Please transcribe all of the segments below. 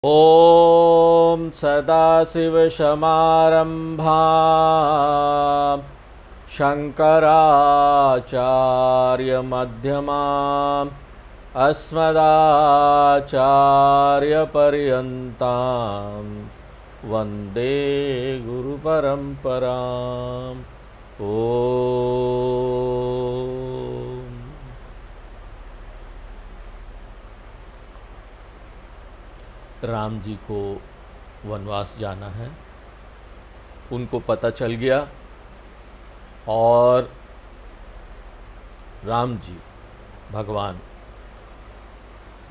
ॐ सदाशिवसमारम्भां शङ्कराचार्यमध्यमाम् अस्मदाचार्यपर्यन्तां वन्दे गुरुपरम्पराम्। ॐ राम जी को वनवास जाना है, उनको पता चल गया और राम जी भगवान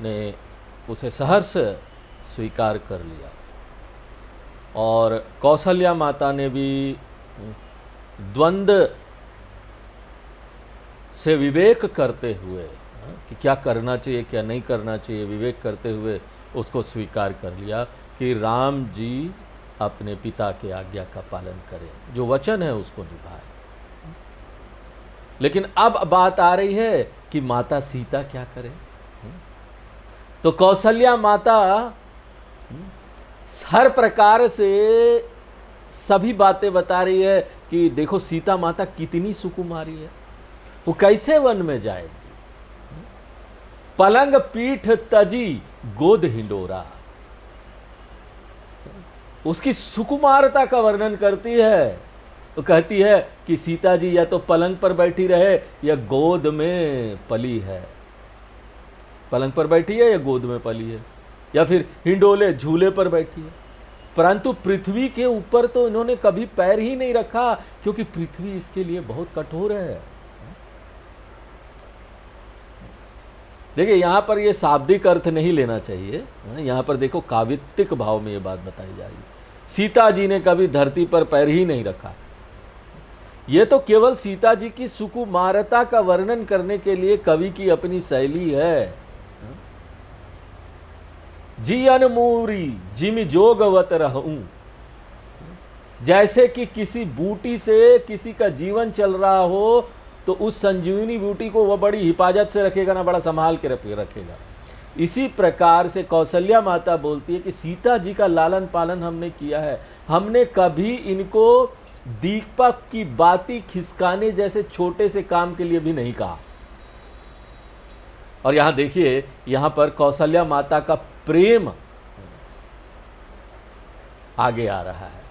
ने उसे सहर्ष स्वीकार कर लिया और कौशल्या माता ने भी द्वंद्व से विवेक करते हुए कि क्या करना चाहिए क्या नहीं करना चाहिए, विवेक करते हुए उसको स्वीकार कर लिया कि राम जी अपने पिता के आज्ञा का पालन करें, जो वचन है उसको निभाए। लेकिन अब बात आ रही है कि माता सीता क्या करे। तो कौशल्या माता हर प्रकार से सभी बातें बता रही है कि देखो सीता माता कितनी सुकुमारी है, वो कैसे वन में जाएगी। पलंग पीठ तजी गोद हिंडोरा, उसकी सुकुमारता का वर्णन करती है। तो कहती है कि सीता जी या तो पलंग पर बैठी रहे या गोद में पली है, पलंग पर बैठी है या गोद में पली है या फिर हिंडोले झूले पर बैठी है। परंतु पृथ्वी के ऊपर तो इन्होंने कभी पैर ही नहीं रखा, क्योंकि पृथ्वी इसके लिए बहुत कठोर है। देखिए यहाँ पर ये शाब्दिक अर्थ नहीं लेना चाहिए, यहाँ पर देखो काव्यिक भाव में ये बात बताई जा रही है। सीता जी ने कभी धरती पर पैर ही नहीं रखा, ये तो केवल सीता जी की सुकुमारता का वर्णन करने के लिए कवि की अपनी शैली है। जी अनमूरी जिम जोगवत रहूं, जैसे कि किसी बूटी से किसी का जीवन चल रहा हो तो उस संजीवनी बूटी को वह बड़ी हिफाजत से रखेगा ना, बड़ा संभाल के रखेगा। इसी प्रकार से कौशल्या माता बोलती है कि सीता जी का लालन पालन हमने किया है, हमने कभी इनको दीपक की बाती खिसकाने जैसे छोटे से काम के लिए भी नहीं कहा। और यहां देखिए, यहां पर कौशल्या माता का प्रेम आगे आ रहा है।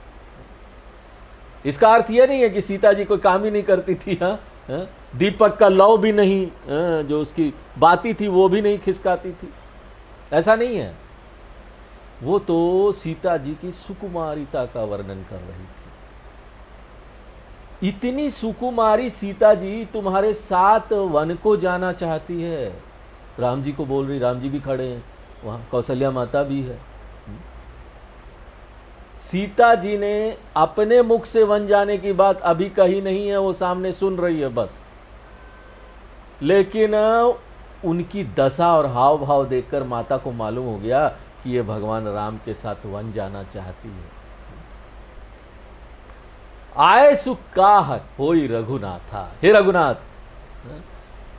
इसका अर्थ यह नहीं है कि सीता जी कोई काम ही नहीं करती थी, दीपक का लौ भी नहीं, जो उसकी बाती थी वो भी नहीं खिसकाती थी, ऐसा नहीं है। वो तो सीता जी की सुकुमारिता का वर्णन कर रही थी। इतनी सुकुमारी सीता जी तुम्हारे साथ वन को जाना चाहती है, राम जी को बोल रही। राम जी भी खड़े हैं वहां, कौशल्या माता भी है। सीता जी ने अपने मुख से वन जाने की बात अभी कही नहीं है, वो सामने सुन रही है बस। लेकिन उनकी दशा और हाव भाव देखकर माता को मालूम हो गया कि ये भगवान राम के साथ वन जाना चाहती है। आए सुख काहत होई रघुनाथा, हे रघुनाथ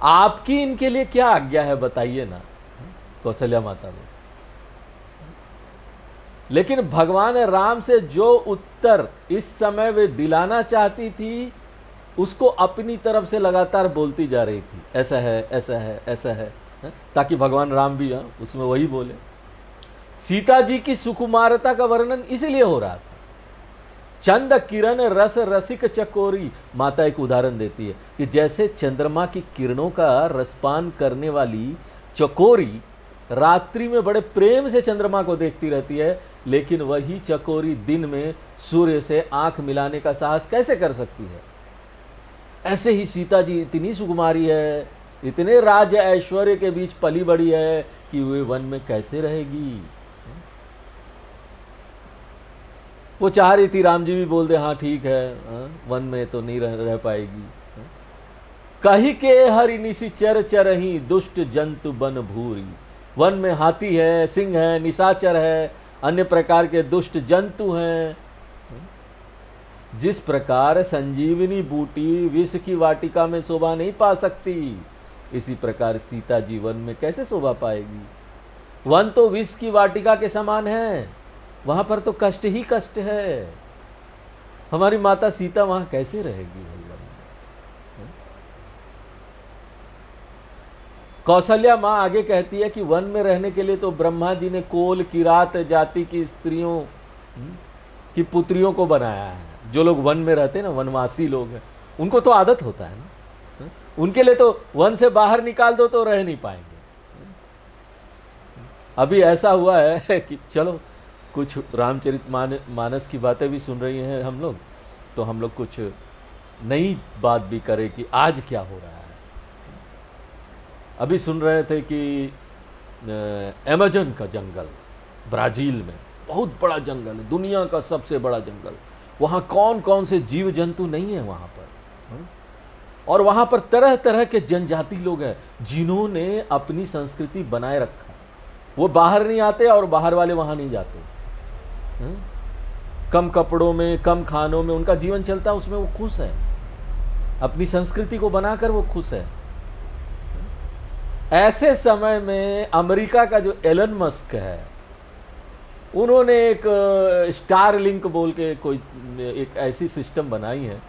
आपकी इनके लिए क्या आज्ञा है बताइए ना, कौशल्या माता बोली। लेकिन भगवान राम से जो उत्तर इस समय वे दिलाना चाहती थी उसको अपनी तरफ से लगातार बोलती जा रही थी, ऐसा है ऐसा है ऐसा है, ताकि भगवान राम भी उसमें वही बोले। सीता जी की सुकुमारता का वर्णन इसलिए हो रहा था। चंद किरण रस रसिक चकोरी, माता एक उदाहरण देती है कि जैसे चंद्रमा की किरणों का रसपान करने वाली चकोरी रात्रि में बड़े प्रेम से चंद्रमा को देखती रहती है, लेकिन वही चकोरी दिन में सूर्य से आंख मिलाने का साहस कैसे कर सकती है। ऐसे ही सीता जी इतनी सुकुमारी है, इतने राज ऐश्वर्य के बीच पली बड़ी है कि वे वन में कैसे रहेगी। वो चाह रही थी राम जी भी बोल दे हाँ ठीक है, वन में तो नहीं रह पाएगी। कही के हरि निशि चर चरही दुष्ट जंतु बन भूरी, वन में हाथी है, सिंह है, निशाचर है, अन्य प्रकार के दुष्ट जंतु हैं। जिस प्रकार संजीवनी बूटी विष की वाटिका में शोभा नहीं पा सकती, इसी प्रकार सीता जीवन में कैसे शोभा पाएगी। वन तो विष की वाटिका के समान है, वहां पर तो कष्ट ही कष्ट है। हमारी माता सीता वहां कैसे रहेगी भगवान? कौशल्या माँ आगे कहती है कि वन में रहने के लिए तो ब्रह्मा जी ने कोल किरात जाति की स्त्रियों की पुत्रियों को बनाया है। जो लोग वन में रहते हैं ना, वनवासी लोग हैं, उनको तो आदत होता है ना, उनके लिए तो वन से बाहर निकाल दो तो रह नहीं पाएंगे। अभी ऐसा हुआ है कि चलो कुछ रामचरितमानस की बातें भी सुन रही हैं हम लोग, तो हम लोग कुछ नई बात भी करें कि आज क्या हो रहा है। अभी सुन रहे थे कि अमेज़न का जंगल ब्राज़ील में बहुत बड़ा जंगल है, दुनिया का सबसे बड़ा जंगल। वहाँ कौन कौन से जीव जंतु नहीं है वहाँ पर, और वहाँ पर तरह तरह के जनजाति लोग हैं जिन्होंने अपनी संस्कृति बनाए रखा। वो बाहर नहीं आते और बाहर वाले वहाँ नहीं जाते। कम कपड़ों में, कम खानों में उनका जीवन चलता है, उसमें वो खुश है, अपनी संस्कृति को बनाकर वो खुश है। ऐसे समय में अमेरिका का जो एलन मस्क है, उन्होंने एक स्टार लिंक बोल के कोई एक ऐसी सिस्टम बनाई है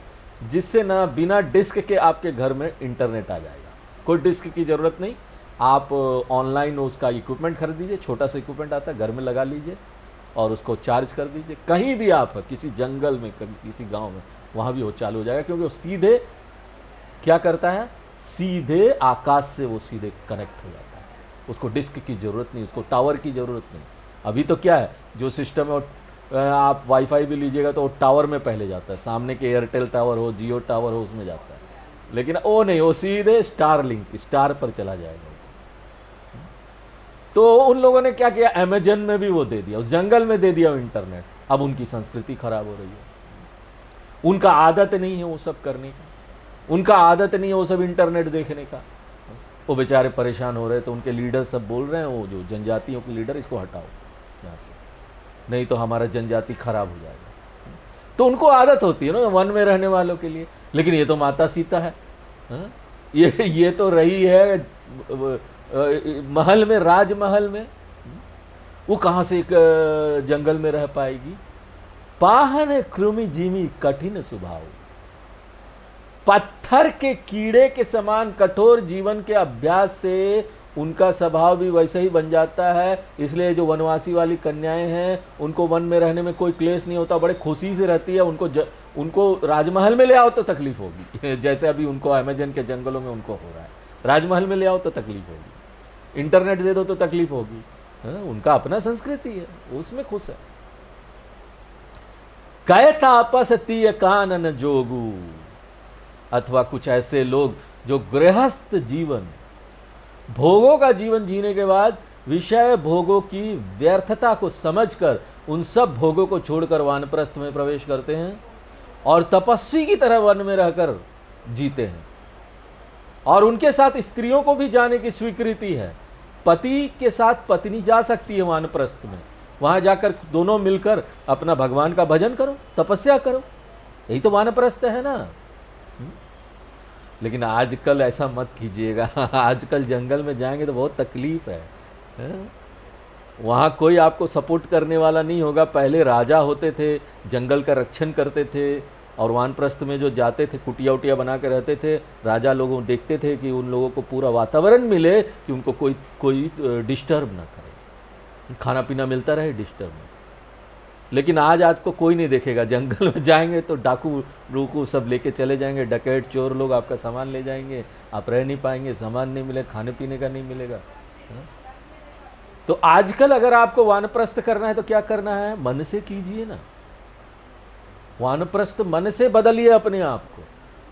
जिससे ना बिना डिस्क के आपके घर में इंटरनेट आ जाएगा। कोई डिस्क की ज़रूरत नहीं, आप ऑनलाइन उसका इक्विपमेंट खरीद दीजिए, छोटा सा इक्विपमेंट आता है, घर में लगा लीजिए और उसको चार्ज कर दीजिए। कहीं भी आप किसी जंगल में, किसी गांव में, वहाँ भी वो चालू हो जाएगा, क्योंकि वो सीधे क्या करता है, सीधे आकाश से वो सीधे कनेक्ट हो जाता है। उसको डिस्क की ज़रूरत नहीं, उसको टावर की ज़रूरत नहीं। अभी तो क्या है, जो सिस्टम है आप वाईफाई भी लीजिएगा तो वो टावर में पहले जाता है, सामने के एयरटेल टावर हो, जियो टावर हो, उसमें जाता है। लेकिन वो नहीं, वो सीधे स्टार लिंक, स्टार पर चला जाएगा। तो उन लोगों ने क्या किया, अमेज़न में भी वो दे दिया, उस जंगल में दे दिया इंटरनेट। अब उनकी संस्कृति खराब हो रही है, उनका आदत नहीं है वो सब करने का, उनका आदत नहीं है वो सब इंटरनेट देखने का। वो बेचारे परेशान हो रहे, तो उनके लीडर सब बोल रहे हैं, वो जो जनजातियों के लीडर, इसको हटाओ यहाँ से, नहीं तो हमारा जनजाति खराब हो जाएगा। तो उनको आदत होती है ना वन में रहने वालों के लिए। लेकिन ये तो माता सीता है, ये तो रही है महल में, राजमहल में, वो कहाँ से एक जंगल में रह पाएगी। पाहन कृमि जिमी कठिन स्वभाव, पत्थर के कीड़े के समान कठोर जीवन के अभ्यास से उनका स्वभाव भी वैसे ही बन जाता है। इसलिए जो वनवासी वाली कन्याएं हैं, उनको वन में रहने में कोई क्लेश नहीं होता, बड़े खुशी से रहती है। उनको राजमहल में ले आओ तो तकलीफ होगी, जैसे अभी उनको अमेज़न के जंगलों में उनको हो रहा है। राजमहल में ले आओ तो तकलीफ होगी, इंटरनेट दे दो तो तकलीफ होगी। उनका अपना संस्कृति है, उसमें खुश है। कय तापस तीय कानन जोगू, अथवा कुछ ऐसे लोग जो गृहस्थ जीवन, भोगों का जीवन जीने के बाद विषय भोगों की व्यर्थता को समझकर उन सब भोगों को छोड़कर वानप्रस्थ में प्रवेश करते हैं और तपस्वी की तरह वन में रहकर जीते हैं। और उनके साथ स्त्रियों को भी जाने की स्वीकृति है। पति के साथ पत्नी जा सकती है वानप्रस्थ में, वहां जाकर दोनों मिलकर अपना भगवान का भजन करो, तपस्या करो, यही तो वानप्रस्थ है ना। लेकिन आजकल ऐसा मत कीजिएगा, आजकल जंगल में जाएंगे तो बहुत तकलीफ है। वहाँ कोई आपको सपोर्ट करने वाला नहीं होगा। पहले राजा होते थे, जंगल का रक्षण करते थे, और वानप्रस्थ में जो जाते थे कुटिया उटिया बना के रहते थे, राजा लोगों देखते थे कि उन लोगों को पूरा वातावरण मिले कि उनको कोई डिस्टर्ब ना करे, खाना पीना मिलता रहे, डिस्टर्ब ना। लेकिन आज को कोई नहीं देखेगा। जंगल में जाएंगे तो डाकू सब लेके चले जाएंगे, डकैत चोर लोग आपका सामान ले जाएंगे, आप रह नहीं पाएंगे, सामान नहीं मिलेगा, खाने पीने का नहीं मिलेगा। तो आजकल अगर आपको वानप्रस्थ करना है तो क्या करना है, मन से कीजिए ना। वानप्रस्थ मन से बदलिए अपने आप को,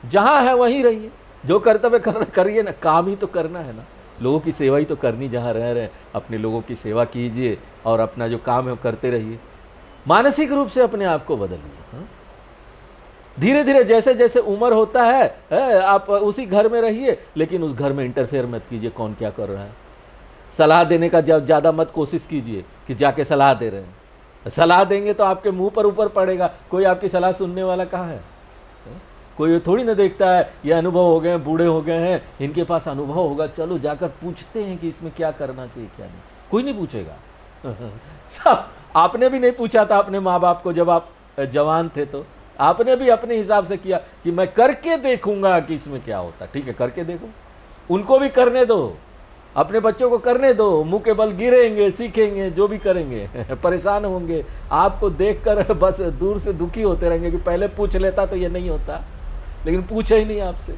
जहां है वहीं रहिए, जो कर्तव्य करिए ना, काम ही तो करना है ना, लोगों की सेवा ही तो करनी, जहां रह रहे हैं अपने लोगों की सेवा कीजिए और अपना जो काम है वो करते रहिए। मानसिक रूप से अपने आप को बदलिए। धीरे धीरे जैसे जैसे उम्र होता है, आप उसी घर में रहिए, लेकिन उस घर में इंटरफेयर मत कीजिए कौन क्या कर रहा है। सलाह देने का ज़्यादा मत कोशिश कीजिए कि जाके सलाह दे रहे हैं। सलाह देंगे तो आपके मुंह पर ऊपर पड़ेगा, कोई आपकी सलाह सुनने वाला कहाँ है। कोई थोड़ी ना देखता है ये अनुभव हो गए हैं, बूढ़े हो गए हैं, इनके पास अनुभव होगा, चलो जाकर पूछते हैं कि इसमें क्या करना चाहिए क्या नहीं। कोई नहीं पूछेगा। सब आपने भी नहीं पूछा था अपने माँ बाप को जब आप जवान थे, तो आपने भी अपने हिसाब से किया कि मैं करके देखूंगा कि इसमें क्या होता। ठीक है, करके देखो, उनको भी करने दो, अपने बच्चों को करने दो, मुंह के बल गिरेंगे, सीखेंगे, जो भी करेंगे, परेशान होंगे, आपको देखकर बस दूर से दुखी होते रहेंगे कि पहले पूछ लेता तो ये नहीं होता, लेकिन पूछा ही नहीं आपसे।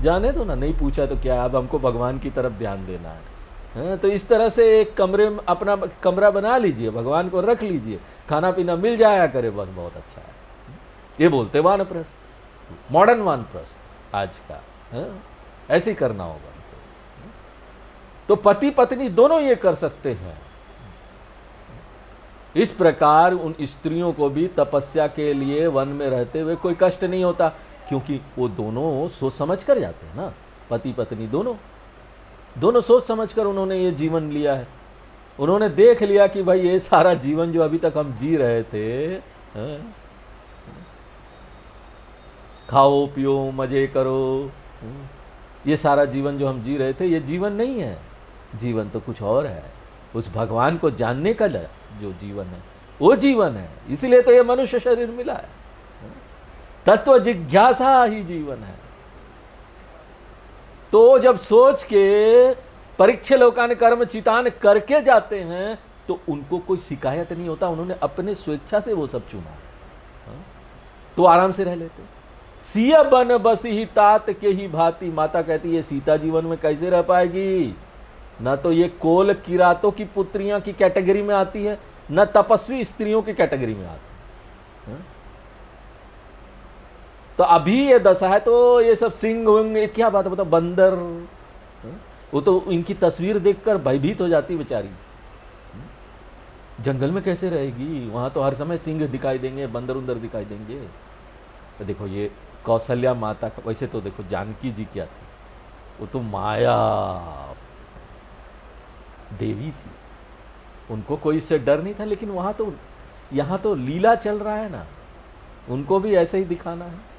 जाने दो ना, नहीं पूछा तो क्या, अब हमको भगवान की तरफ ध्यान देना है। तो इस तरह से एक कमरे में अपना कमरा बना लीजिए, भगवान को रख लीजिए, खाना पीना मिल जाया करे, बस बहुत अच्छा है। ये बोलते वानप्रस्थ, मॉडर्न वानप्रस्थ आज का। ऐसे ही करना होगा। तो पति पत्नी दोनों ये कर सकते हैं। इस प्रकार उन स्त्रियों को भी तपस्या के लिए वन में रहते हुए कोई कष्ट नहीं होता, क्योंकि वो दोनों सोच समझ कर जाते हैं ना। पति पत्नी दोनों सोच समझकर उन्होंने ये जीवन लिया है। उन्होंने देख लिया कि भाई ये सारा जीवन जो अभी तक हम जी रहे थे, खाओ पियो मजे करो, ये सारा जीवन जो हम जी रहे थे, ये जीवन नहीं है। जीवन तो कुछ और है। उस भगवान को जानने का जो जीवन है वो जीवन है। इसलिए तो ये मनुष्य शरीर मिला है। तत्व जिज्ञासा ही जीवन है। तो जब सोच के परीक्षे लोकान कर्म चितान करके जाते हैं तो उनको कोई शिकायत नहीं होता। उन्होंने अपने स्वेच्छा से वो सब चुना, तो आराम से रह लेते। सिया बन बसी ही तात के ही भांति। माता कहती है सीता जीवन में कैसे रह पाएगी? न तो ये कोल किरातों की पुत्रियां की कैटेगरी में आती है, न तपस्वी स्त्रियों की कैटेगरी में आती है। तो अभी ये दशा है, तो ये सब सिंह विंग क्या बात है, मतलब बंदर, वो तो इनकी तस्वीर देखकर भयभीत हो जाती बेचारी। जंगल में कैसे रहेगी? वहां तो हर समय सिंह दिखाई देंगे, बंदर उंदर दिखाई देंगे। तो देखो ये कौशल्या माता का, वैसे तो देखो जानकी जी क्या थी, वो तो माया देवी थी, उनको कोई इससे डर नहीं था। लेकिन वहां तो, यहां तो लीला चल रहा है ना, उनको भी ऐसे ही दिखाना है।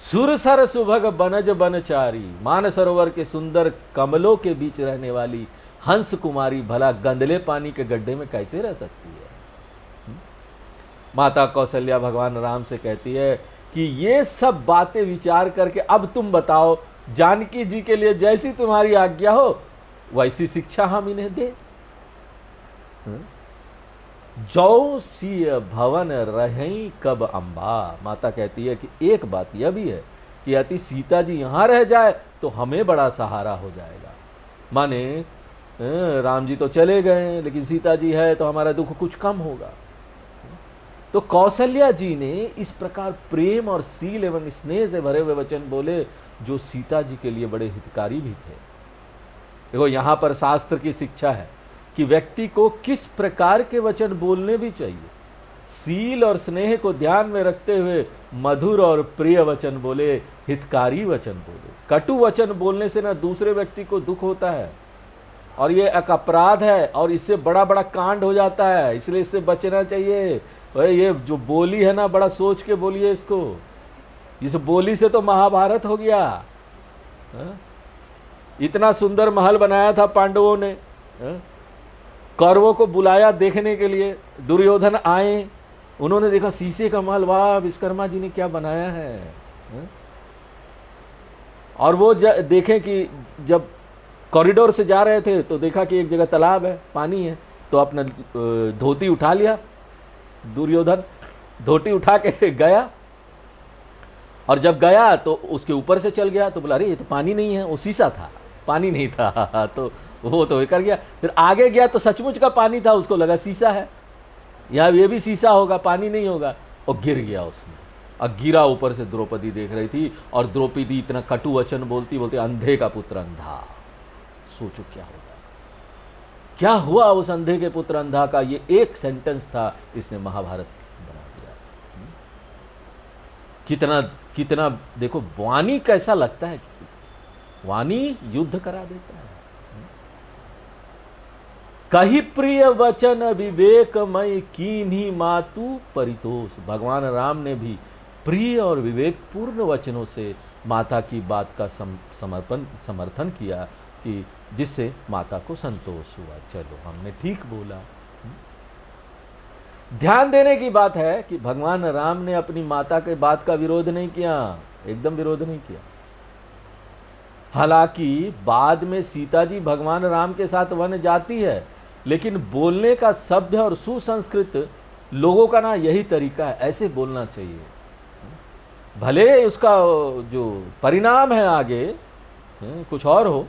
सुरसर सुभग बनज बनचारी, मान सरोवर के सुंदर कमलों के बीच रहने वाली हंस कुमारी भला गंदले पानी के गड्ढे में कैसे रह सकती है? माता कौशल्या भगवान राम से कहती है कि ये सब बातें विचार करके अब तुम बताओ, जानकी जी के लिए जैसी तुम्हारी आज्ञा हो वैसी शिक्षा हम इन्हें दे। जौ सिय भवन रही कब अम्बा। माता कहती है कि एक बात यह भी है कि यदि सीता जी यहां रह जाए तो हमें बड़ा सहारा हो जाएगा। माने राम जी तो चले गए, लेकिन सीता जी है तो हमारा दुख कुछ कम होगा। तो कौशल्या जी ने इस प्रकार प्रेम और सील एवं स्नेह से भरे हुए वचन बोले जो सीता जी के लिए बड़े हितकारी भी थे। देखो यहां पर शास्त्र की शिक्षा है कि व्यक्ति को किस प्रकार के वचन बोलने भी चाहिए। सील और स्नेह को ध्यान में रखते हुए मधुर और प्रिय वचन बोले, हितकारी वचन बोले। कटु वचन बोलने से ना दूसरे व्यक्ति को दुख होता है और ये एक अपराध है और इससे बड़ा बड़ा कांड हो जाता है, इसलिए इससे बचना चाहिए। ये जो बोली है ना, बड़ा सोच के बोलिए इसको। इस बोली से तो महाभारत हो गया। इतना सुंदर महल बनाया था पांडवों ने, कौरवों को बुलाया देखने के लिए, दुर्योधन आए, उन्होंने देखा शीशे का महल, वाह विश्वकर्मा जी ने क्या बनाया है। और वो देखें कि जब कॉरिडोर से जा रहे थे तो देखा कि एक जगह तालाब है, पानी है, तो अपना धोती उठा लिया, दुर्योधन धोती उठा के गया, और जब गया तो उसके ऊपर से चल गया तो बोला अरे ये तो पानी नहीं है, वो शीशा था, पानी नहीं था। तो वो तो कर गया। फिर आगे गया तो सचमुच का पानी था, उसको लगा शीशा है, यहाँ ये भी शीशा होगा, पानी नहीं होगा, और गिर गया उसमें। और गिरा, ऊपर से द्रौपदी देख रही थी, और द्रौपदी इतना कटु वचन बोलती बोलती अंधे का पुत्र अंधा। सोचो क्या होगा, क्या हुआ उस अंधे के पुत्र अंधा का। ये एक सेंटेंस था, इसने महाभारत बना दिया। कितना कितना देखो, वाणी कैसा लगता है किसी को, वाणी युद्ध करा देता है। कही प्रिय वचन विवेकमय कीन्ही मातु परितोष। भगवान राम ने भी प्रिय और विवेकपूर्ण वचनों से माता की बात का समर्थन किया कि जिससे माता को संतोष हुआ। चलो हमने ठीक बोला। ध्यान देने की बात है कि भगवान राम ने अपनी माता के बात का विरोध नहीं किया, एकदम विरोध नहीं किया। हालांकि बाद में सीता जी भगवान राम के साथ वन जाती है, लेकिन बोलने का सभ्य और सुसंस्कृत लोगों का ना यही तरीका है, ऐसे बोलना चाहिए। भले उसका जो परिणाम है आगे कुछ और हो।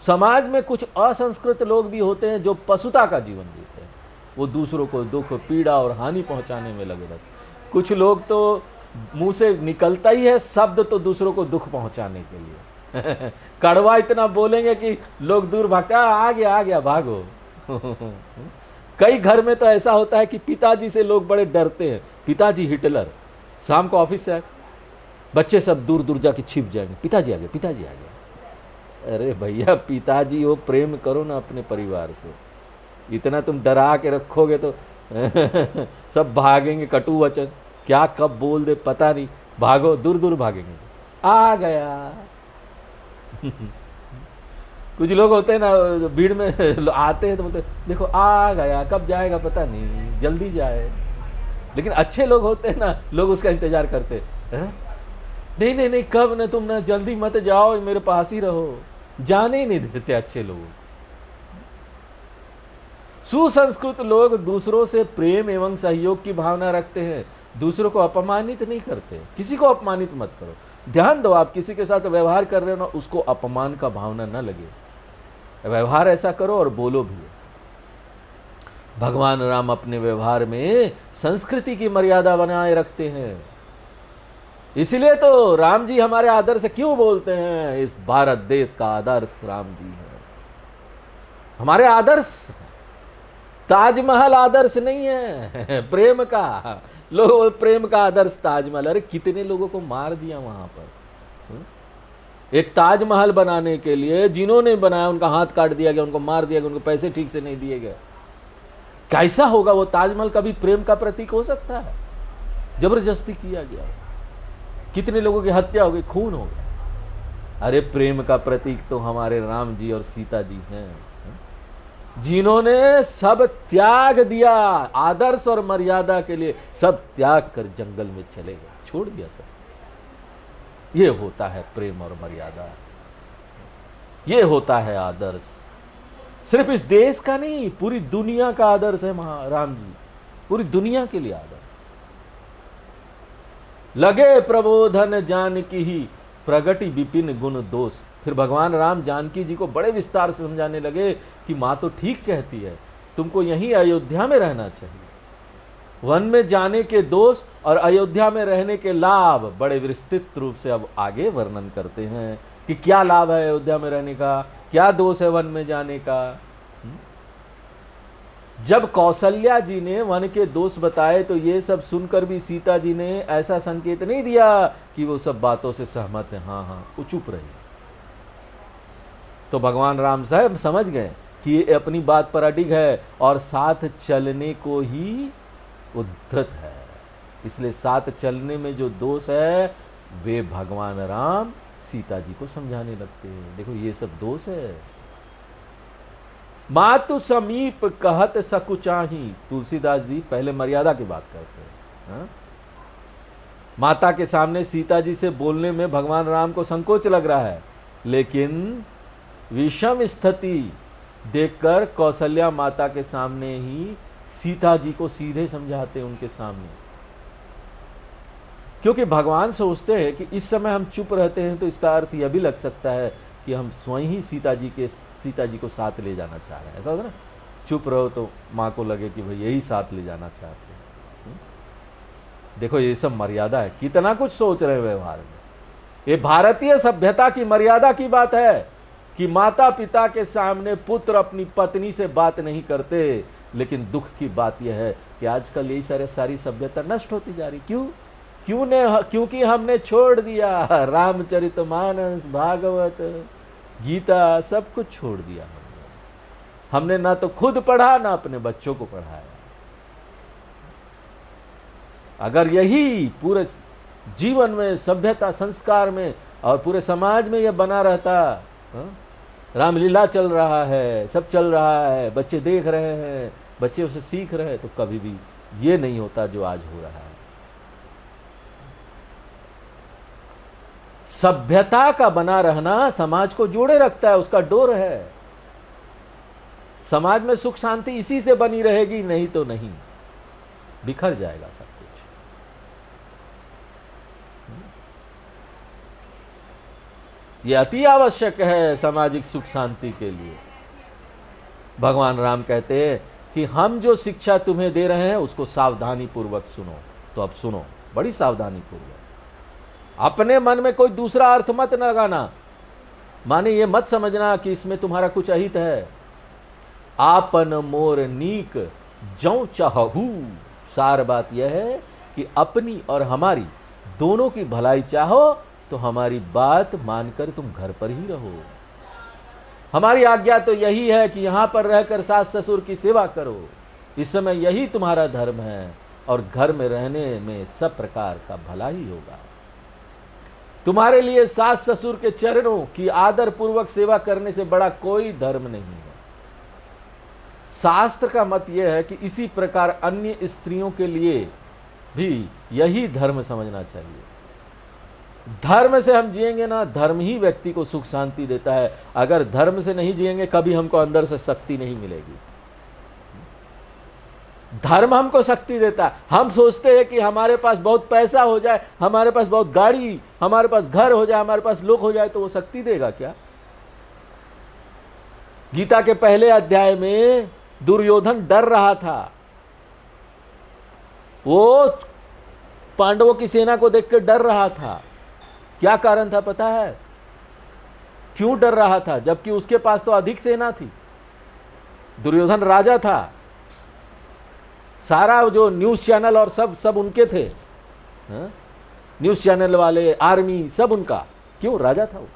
समाज में कुछ असंस्कृत लोग भी होते हैं जो पशुता का जीवन जीते हैं, वो दूसरों को दुख, पीड़ा और हानि पहुंचाने में लगे रहते। कुछ लोग तो मुंह से निकलता ही है शब्द तो दूसरों को दुख पहुंचाने के लिए कड़वा इतना बोलेंगे कि लोग दूर भागते, आ गया भागो कई घर में तो ऐसा होता है कि पिताजी से लोग बड़े डरते हैं। पिताजी हिटलर, शाम को ऑफिस से आए, बच्चे सब दूर दूर जाके छिप जाएंगे, पिताजी आ गए, पिताजी आ गए। अरे भैया पिताजी हो, प्रेम करो ना अपने परिवार से। इतना तुम डरा के रखोगे तो सब भागेंगे, कटु वचन क्या कब बोल दे पता नहीं, भागो, दूर दूर भागेंगे। आ गया कुछ लोग होते हैं ना भीड़ में आते हैं तो बोलते देखो आ गया, कब जाएगा पता नहीं, जल्दी जाए। लेकिन अच्छे लोग होते हैं ना, लोग उसका इंतजार करते हैं, नहीं नहीं नहीं कब ना, तुम ना जल्दी मत जाओ, मेरे पास ही रहो। जाने ही नहीं देते अच्छे लोग। सुसंस्कृत लोग दूसरों से प्रेम एवं सहयोग की भावना रखते हैं, दूसरों को अपमानित नहीं करते। किसी को अपमानित मत करो। ध्यान दो, आप किसी के साथ व्यवहार कर रहे हो ना, उसको अपमान का भावना न लगे, व्यवहार ऐसा करो और बोलो भी। भगवान राम अपने व्यवहार में संस्कृति की मर्यादा बनाए रखते हैं। इसलिए तो राम जी हमारे आदर्श क्यों बोलते हैं, इस भारत देश का आदर्श राम जी है, हमारे आदर्श। ताजमहल आदर्श नहीं है प्रेम का। लोग प्रेम का आदर्श ताजमहल, अरे कितने लोगों को मार दिया वहां पर। एक ताजमहल बनाने के लिए जिन्होंने बनाया उनका हाथ काट दिया गया, उनको मार दिया गया, उनको पैसे ठीक से नहीं दिए गए। कैसा होगा वो ताजमहल? कभी प्रेम का प्रतीक हो सकता है? जबरदस्ती किया गया, कितने लोगों की हत्या हो गई, खून हो गया। अरे प्रेम का प्रतीक तो हमारे राम जी और सीता जी हैं, जिन्होंने सब त्याग दिया, आदर्श और मर्यादा के लिए सब त्याग कर जंगल में चले गए, छोड़ दिया सब। ये होता है प्रेम और मर्यादा, ये होता है आदर्श। सिर्फ इस देश का नहीं, पूरी दुनिया का आदर्श है राम जी, पूरी दुनिया के लिए आदर्श। लगे प्रबोधन जानकी ही प्रगति विपिन गुण दोष। फिर भगवान राम जानकी जी को बड़े विस्तार से समझाने लगे कि माँ तो ठीक कहती है, तुमको यहीं अयोध्या में रहना चाहिए। वन में जाने के दोष और अयोध्या में रहने के लाभ बड़े विस्तृत रूप से अब आगे वर्णन करते हैं कि क्या लाभ है अयोध्या में रहने का, क्या दोष है वन में जाने का। जब कौशल्या जी ने वन के दोष बताए तो ये सब सुनकर भी सीता जी ने ऐसा संकेत नहीं दिया कि वो सब बातों से सहमत है, हाँ हाँ, वो चुप रही। तो भगवान राम साहब समझ गए कि ये अपनी बात पर अडिग है और साथ चलने को ही उद्धत है, इसलिए साथ चलने में जो दोष है वे भगवान राम सीता जी को समझाने लगते हैं। देखो ये सब दोष है। मातु समीप कहत सकुचाही, तुलसीदास जी पहले मर्यादा की बात करते हैं। हा? माता के सामने सीता जी से बोलने में भगवान राम को संकोच लग रहा है, लेकिन विषम स्थिति देखकर कौशल्या माता के सामने ही सीता जी को सीधे समझाते उनके सामने, क्योंकि भगवान सोचते हैं कि इस समय हम चुप रहते हैं तो इसका अर्थ यह भी लग सकता है कि हम स्वयं ही सीता जी को साथ ले जाना चाह रहे हैं। ऐसा होता ना, चुप रहो तो माँ को लगे कि भाई यही साथ ले जाना चाहते हैं। देखो ये सब मर्यादा है, कितना कुछ सोच रहे हैं व्यवहार में। ये भारतीय सभ्यता की मर्यादा की बात है कि माता पिता के सामने पुत्र अपनी पत्नी से बात नहीं करते, लेकिन दुख की बात यह है कि आजकल यही सारी सभ्यता नष्ट होती जा रही। क्योंकि हमने छोड़ दिया रामचरितमानस, भागवत, गीता, सब कुछ छोड़ दिया। हमने ना तो खुद पढ़ा ना अपने बच्चों को पढ़ाया। अगर यही पूरे जीवन में, सभ्यता, संस्कार में और पूरे समाज में यह बना रहता रामलीला चल रहा है, सब चल रहा है, बच्चे देख रहे हैं, बच्चे उसे सीख रहे हैं, तो कभी भी ये नहीं होता जो आज हो रहा है। सभ्यता का बना रहना समाज को जोड़े रखता है, उसका डोर है। समाज में सुख शांति इसी से बनी रहेगी, नहीं तो नहीं, बिखर जाएगा सब कुछ। यह अति आवश्यक है सामाजिक सुख शांति के लिए। भगवान राम कहते हैं कि हम जो शिक्षा तुम्हें दे रहे हैं उसको सावधानी पूर्वक सुनो। तो अब सुनो बड़ी सावधानी पूर्वक, अपने मन में कोई दूसरा अर्थ मत लगाना। माने ये मत समझना कि इसमें तुम्हारा कुछ अहित है। आपन मोर नीक जौ चाहू, सार बात यह है कि अपनी और हमारी दोनों की भलाई चाहो तो हमारी बात मानकर तुम घर पर ही रहो। हमारी आज्ञा तो यही है कि यहां पर रहकर सास ससुर की सेवा करो, इस समय यही तुम्हारा धर्म है, और घर में रहने में सब प्रकार का भला ही होगा। तुम्हारे लिए सास ससुर के चरणों की आदर पूर्वक सेवा करने से बड़ा कोई धर्म नहीं है। शास्त्र का मत यह है कि इसी प्रकार अन्य स्त्रियों के लिए भी यही धर्म समझना चाहिए। धर्म से हम जिएंगे ना, धर्म ही व्यक्ति को सुख शांति देता है। अगर धर्म से नहीं जिएंगे कभी हमको अंदर से शक्ति नहीं मिलेगी। धर्म हमको शक्ति देता है। हम सोचते हैं कि हमारे पास बहुत पैसा हो जाए, हमारे पास बहुत गाड़ी, हमारे पास घर हो जाए, हमारे पास लोग हो जाए तो वो शक्ति देगा क्या? गीता के पहले अध्याय में दुर्योधन डर रहा था। वो पांडवों की सेना को देखकर डर रहा था। क्या कारण था पता है? क्यों डर रहा था? जबकि उसके पास तो अधिक सेना थी। दुर्योधन राजा था, सारा जो न्यूज चैनल और सब उनके थे। न्यूज चैनल वाले, आर्मी, सब उनका। क्यों? राजा था वो।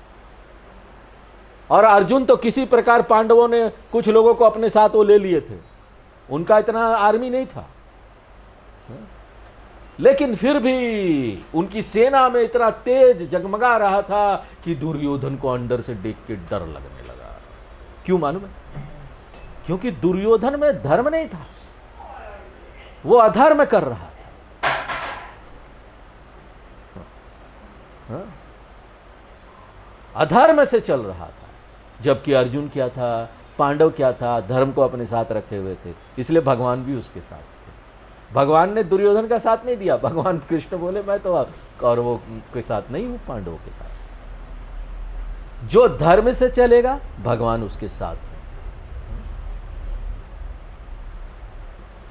और अर्जुन तो किसी प्रकार पांडवों ने कुछ लोगों को अपने साथ वो ले लिए थे, उनका इतना आर्मी नहीं था। लेकिन फिर भी उनकी सेना में इतना तेज जगमगा रहा था कि दुर्योधन को अंदर से देख के डर लगने लगा। क्यों मालूम है? क्योंकि दुर्योधन में धर्म नहीं था, वो अधर्म कर रहा था, अधर्म से चल रहा था। जबकि अर्जुन क्या था, पांडव क्या था, धर्म को अपने साथ रखे हुए थे, इसलिए भगवान भी उसके साथ थे। भगवान ने दुर्योधन का साथ नहीं दिया। भगवान कृष्ण बोले मैं तो कौरवों के साथ नहीं हूं, पांडवों के साथ। जो धर्म से चलेगा भगवान उसके साथ है।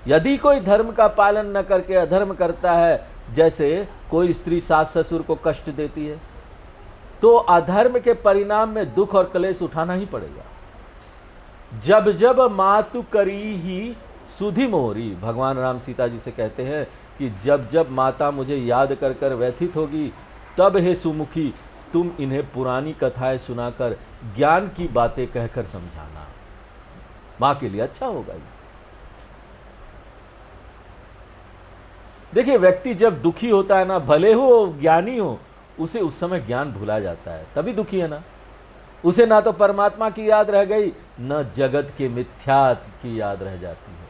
यदि कोई धर्म का पालन न करके अधर्म करता है, जैसे कोई स्त्री सास ससुर को कष्ट देती है, तो अधर्म के परिणाम में दुख और क्लेश उठाना ही पड़ेगा। जब जब मातु करी ही सुधि मोरी, भगवान राम सीता जी से कहते हैं कि जब जब माता मुझे याद कर कर व्यथित होगी, तब हे सुमुखी तुम इन्हें पुरानी कथाएं सुनाकर ज्ञान की बातें कहकर समझाना। मां के लिए अच्छा होगा ये। देखिए, व्यक्ति जब दुखी होता है ना, भले हो ज्ञानी हो, उसे उस समय ज्ञान भुला जाता है, तभी दुखी है ना। उसे ना तो परमात्मा की याद रह गई, न जगत के मिथ्यात्व की याद रह जाती है।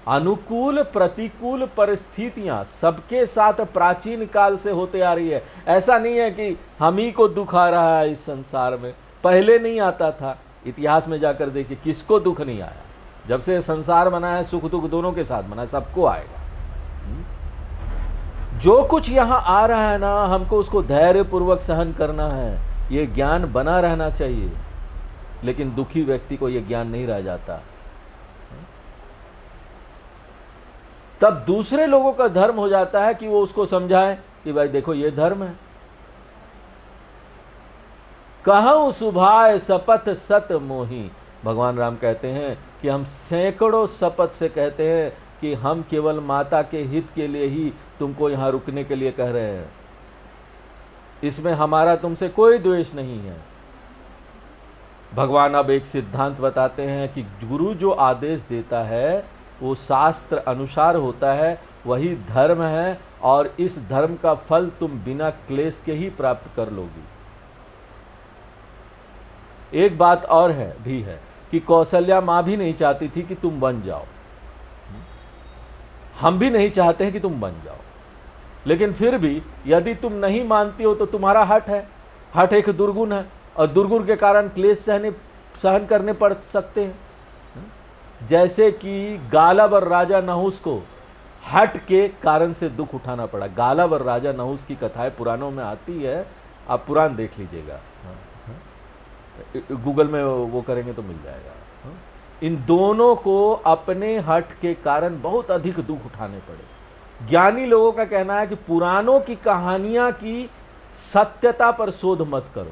अनुकूल प्रतिकूल परिस्थितियां सबके साथ प्राचीन काल से होते आ रही है। ऐसा नहीं है कि हम ही को दुख आ रहा है इस संसार में, पहले नहीं आता था। इतिहास में जाकर देखिए किसको दुख नहीं आया। जब से संसार बना है सुख दुख दोनों के साथ बना है, सबको आएगा। जो कुछ यहां आ रहा है ना, हमको उसको धैर्य पूर्वक सहन करना है। ये ज्ञान बना रहना चाहिए। लेकिन दुखी व्यक्ति को यह ज्ञान नहीं रह जाता। तब दूसरे लोगों का धर्म हो जाता है कि वो उसको समझाए कि भाई देखो ये धर्म है। कहूं सुभाय शपथ सत मोही, भगवान राम कहते हैं कि हम सैकड़ों शपथ से कहते हैं कि हम केवल माता के हित के लिए ही तुमको यहां रुकने के लिए कह रहे हैं। इसमें हमारा तुमसे कोई द्वेष नहीं है। भगवान अब एक सिद्धांत बताते हैं कि गुरु जो आदेश देता है वो शास्त्र अनुसार होता है, वही धर्म है, और इस धर्म का फल तुम बिना क्लेश के ही प्राप्त कर लोगी। एक बात और है भी है कि कौशल्या माँ भी नहीं चाहती थी कि तुम बन जाओ, हम भी नहीं चाहते हैं कि तुम बन जाओ, लेकिन फिर भी यदि तुम नहीं मानती हो तो तुम्हारा हठ है, हठ एक दुर्गुण है और दुर्गुण के कारण क्लेश सहन करने पड़ सकते हैं। जैसे कि गालब और राजा नहुस को हठ के कारण से दुख उठाना पड़ा। गालब और राजा नहुस की कथाएं पुराणों में आती है, आप पुराण देख लीजिएगा, गूगल में वो करेंगे तो मिल जाएगा। इन दोनों को अपने हठ के कारण बहुत अधिक दुख उठाने पड़े। ज्ञानी लोगों का कहना है कि पुराणों की कहानियां की सत्यता पर शोध मत करो।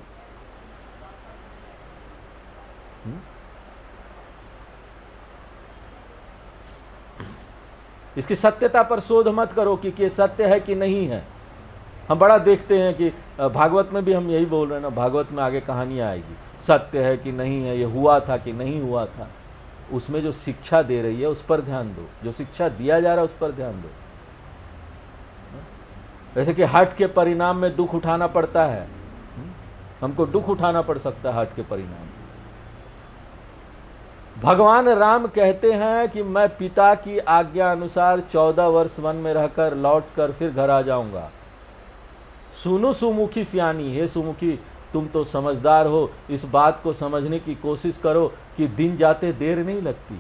इसकी सत्यता पर शोध मत करो कि ये सत्य है कि नहीं है। हम बड़ा देखते हैं कि भागवत में भी हम यही बोल रहे हैं ना, भागवत में आगे कहानियां आएगी, सत्य है कि नहीं है, ये हुआ था कि नहीं हुआ था। उसमें जो शिक्षा दे रही है उस पर ध्यान दो, जो शिक्षा दिया जा रहा है उस पर ध्यान दो। जैसे कि हठ के परिणाम में दुख उठाना पड़ता है, हमको दुख उठाना पड़ सकता है हठ के परिणाम। भगवान राम कहते हैं कि मैं पिता की आज्ञा अनुसार 14 वर्ष वन में रहकर लौटकर फिर घर आ जाऊंगा। सुनो सुमुखी सियानी, हे सुमुखी तुम तो समझदार हो, इस बात को समझने की कोशिश करो कि दिन जाते देर नहीं लगती।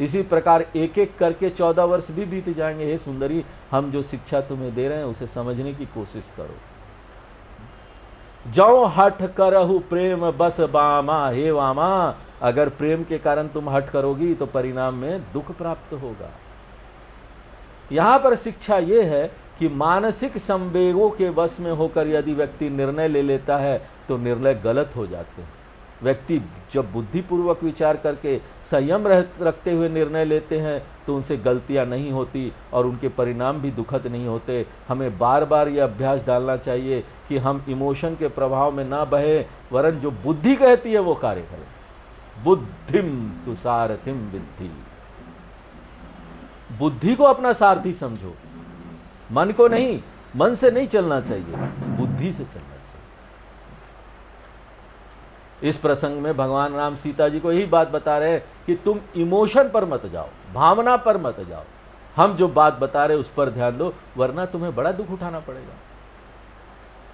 इसी प्रकार एक एक करके 14 वर्ष भी बीत जाएंगे। हे सुंदरी, हम जो शिक्षा तुम्हें दे रहे हैं उसे समझने की कोशिश करो। जो हठ करहु प्रेम बस बामा, हे वामा, अगर प्रेम के कारण तुम हठ करोगी तो परिणाम में दुख प्राप्त होगा। यहां पर शिक्षा यह है कि मानसिक संवेगों के वश में होकर यदि व्यक्ति निर्णय ले लेता है तो निर्णय गलत हो जाते हैं। व्यक्ति जब बुद्धिपूर्वक विचार करके संयम रखते हुए निर्णय लेते हैं तो उनसे गलतियां नहीं होती और उनके परिणाम भी दुखद नहीं होते। हमें बार बार यह अभ्यास डालना चाहिए कि हम इमोशन के प्रभाव में ना बहे, वरन जो बुद्धि कहती है वो कार्य करें। बुद्धिम तु सारथिम विद्धि, बुद्धि को अपना सारथी समझो, मन को नहीं। मन से नहीं चलना चाहिए, बुद्धि से चलना चाहिए। इस प्रसंग में भगवान राम सीता जी को यही बात बता रहे हैं कि तुम इमोशन पर मत जाओ, भावना पर मत जाओ, हम जो बात बता रहे उस पर ध्यान दो, वरना तुम्हें बड़ा दुख उठाना पड़ेगा।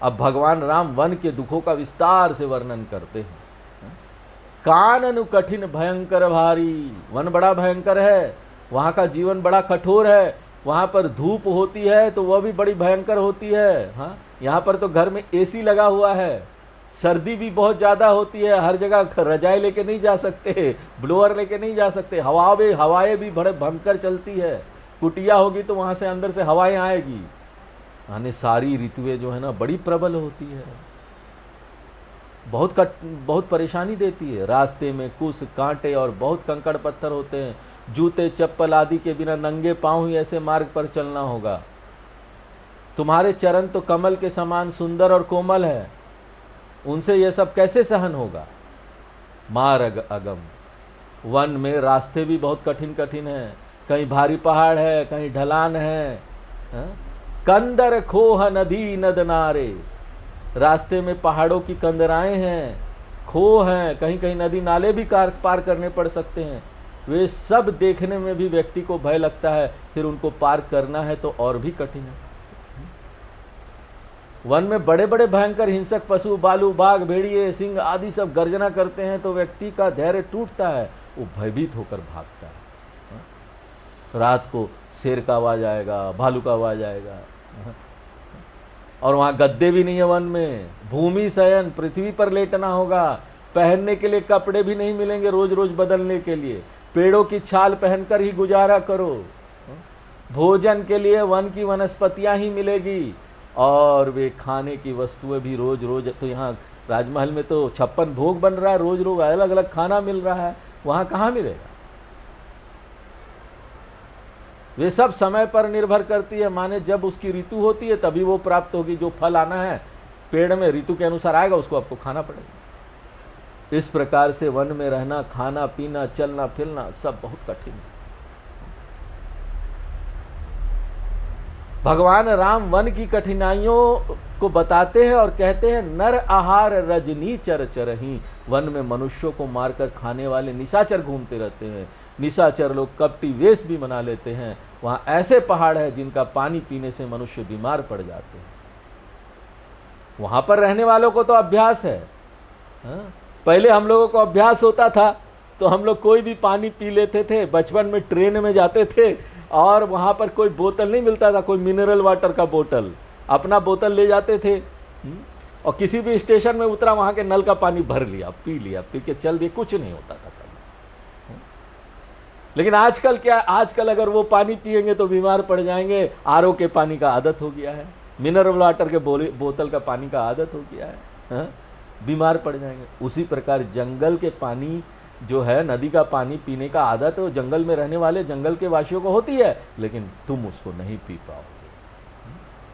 अब भगवान राम वन के दुखों का विस्तार से वर्णन करते हैं। काननु कठिन भयंकर भारी, वन बड़ा भयंकर है, वहां का जीवन बड़ा कठोर है, वहां पर धूप होती है तो वह भी बड़ी भयंकर होती है। हाँ, यहाँ पर तो घर में एसी लगा हुआ है, सर्दी भी बहुत ज़्यादा होती है, हर जगह रजाई लेके नहीं जा सकते, ब्लोअर लेके नहीं जा सकते, हवाएं भी बड़े भयंकर चलती है। कुटिया होगी तो वहाँ से अंदर से हवाएं आएगी, यानी सारी ऋतुएं जो है ना बड़ी प्रबल होती है, बहुत परेशानी देती है। रास्ते में कुछ कांटे और बहुत कंकड़ पत्थर होते हैं, जूते चप्पल आदि के बिना नंगे पांव ही ऐसे मार्ग पर चलना होगा। तुम्हारे चरण तो कमल के समान सुंदर और कोमल है, उनसे यह सब कैसे सहन होगा। मार्ग अगम, वन में रास्ते भी बहुत कठिन कठिन हैं, कहीं भारी पहाड़ है, कहीं ढलान है। कंदर खोह नदी नद नारे, रास्ते में पहाड़ों की कंदराएं हैं, खोह हैं, कहीं कहीं नदी नाले भी पार करने पड़ सकते हैं। वे सब देखने में भी व्यक्ति को भय लगता है, फिर उनको पार करना है तो और भी कठिन है। वन में बड़े बड़े भयंकर हिंसक पशु, भालू, बाघ, भेड़िए, सिंह आदि सब गर्जना करते हैं तो व्यक्ति का धैर्य टूटता है, वो भयभीत होकर भागता है। रात को शेर का आवाज आएगा, भालू का आवाज आएगा, और वहाँ गद्दे भी नहीं है वन में, भूमि शयन, पृथ्वी पर लेटना होगा, पहनने के लिए कपड़े भी नहीं मिलेंगे रोज रोज बदलने के लिए, पेड़ों की छाल पहनकर ही गुजारा करो, भोजन के लिए वन की वनस्पतियां ही मिलेगी, और वे खाने की वस्तुएं भी रोज रोज। तो यहाँ राजमहल में तो 56 भोग बन रहा है, रोज रोज अलग अलग खाना मिल रहा है, वहाँ कहाँ मिलेगा। वे सब समय पर निर्भर करती है, माने जब उसकी ऋतु होती है तभी वो प्राप्त होगी। जो फल आना है पेड़ में ऋतु के अनुसार आएगा, उसको आपको खाना पड़ेगा। इस प्रकार से वन में रहना, खाना पीना, चलना फिरना सब बहुत कठिन है। भगवान राम वन की कठिनाइयों को बताते हैं और कहते हैं नर आहार रजनी चर चरही। वन में मनुष्यों को मारकर खाने वाले निशाचर घूमते रहते हैं। निशाचर लोग कपटी वेश भी बना लेते हैं। वहां ऐसे पहाड़ है जिनका पानी पीने से मनुष्य बीमार पड़ जाते हैं। वहां पर रहने वालों को तो अभ्यास है। पहले हम लोगों को अभ्यास होता था तो हम लोग कोई भी पानी पी लेते थे। बचपन में ट्रेन में जाते थे और वहां पर कोई बोतल नहीं मिलता था, कोई मिनरल वाटर का बोतल, अपना बोतल ले जाते थे और किसी भी स्टेशन में उतरा वहां के नल का पानी भर लिया, पी के चल दिए, कुछ नहीं होता था कभी। लेकिन आजकल क्या, आजकल अगर वो पानी पिएंगे तो बीमार पड़ जाएंगे। आरओ के पानी का आदत हो गया है, मिनरल वाटर के बोतल का पानी का आदत हो गया है, बीमार पड़ जाएंगे। उसी प्रकार जंगल के पानी जो है, नदी का पानी पीने का आदत है, जंगल में रहने वाले जंगल के वासियों को होती है, लेकिन तुम उसको नहीं पी पाओगे,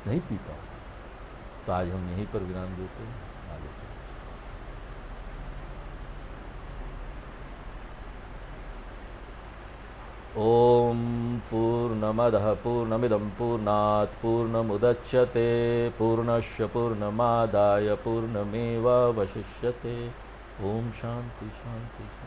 नहीं पी पाओगे। तो आज हम यहीं पर विराम देते हैं। ओम पूर्णमदः पूर्णमिदं पूर्णात् पूर्णमुदच्यते पूर्णस्य पूर्णमादाय पूर्णमेवावशिष्यते। ओम शांति शांति।